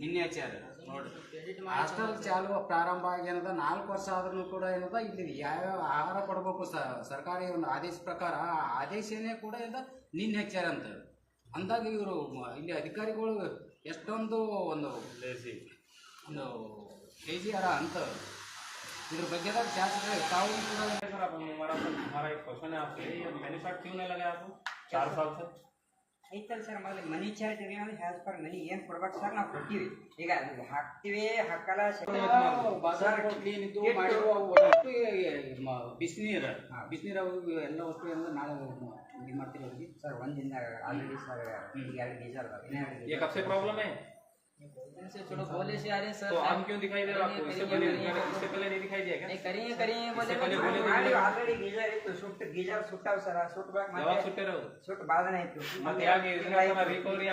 ನಿನ್ನೆ ಹಚ್ಚಾರ ನೋಡ್ರಿ. ಹಾಸ್ಟೆಲ್ ಚಾಲು ಪ್ರಾರಂಭ ಆಗಿ ಏನದ 4 ವರ್ಷ ಆದ್ರೂ ಕೂಡ ಏನದ ಇಲ್ಲಿ ಯಾವ್ಯಾವ ಆಹಾರ ಕೊಡಬೇಕು ಸರ್ಕಾರಿ ಒಂದು ಆದೇಶ ಪ್ರಕಾರ ಆ ಆದೇಶನೇ ಕೂಡ ಏನದ ನಿನ್ನೆ ಹಚ್ಚಾರ ಅಂತ ಅಂದಾಗ ಇವರು ಇಲ್ಲಿ ಅಧಿಕಾರಿಗಳು ಎಷ್ಟೊಂದು ಒಂದು ಲೇಜಿ ಅರ ಅಂತ इधर बगैर क्या ताऊ सर आप हमारा एक क्वेश्चन है आपके लिए, मेन्यू कार्ड क्यों नहीं लगा आपको 4 साल से? ಐತಲ್ಲ ಸರ್ ಮೊದಲು ಮನಿ ಚಾರ್ಜ್ ಹ್ಯಾಸ್ ಪರ್ ಮನಿ ಏನು ಕೊಡ್ಬೇಕು ಸರ್ ನಾವು ಕೊಡ್ತೀವಿ ಈಗ ಹಾಕ್ತಿವಿ ಹಾಕಲ್ಲ ಬಾಜಾರ್ ಕ್ಲೀನಿದ್ದು ಮಾಡಿರುವ ಒಟ್ಟು ಬಿಸಿನೀರು ಎಲ್ಲ ವಸ್ತು ಏನಂದ್ರೆ ನಾಳೆ ಇದು ಮಾಡ್ತೀವಿ ಅವ್ರಿಗೆ ಸರ್ ಒಂದಿನ ಆಲ್ರೆಡಿ ಸರ್ 2 ಡೀಸೆಲ್ ये कब से प्रॉब्लम है? से चलो बोले से आ रहे सर तो अब क्यों दिखाई दे रहा आपको? इससे पहले नहीं दिखाई दिया क्या? नहीं करिए बोले ऑलरेडी गीजर इತ್ತು ಸುಟ್ಟು ಗೀಜರ್ ಸುಟ್ಟಾವ ಸರ್ ಸುಟ್ಟು ಯಾವಾಗ ಸುಟ್ಟಿರೋ ಸುಟ್ಟು ಬಾದನೆ ಇತ್ತು ಮತ್ತೆ ಯಾಕೆ ರಿಕವರಿ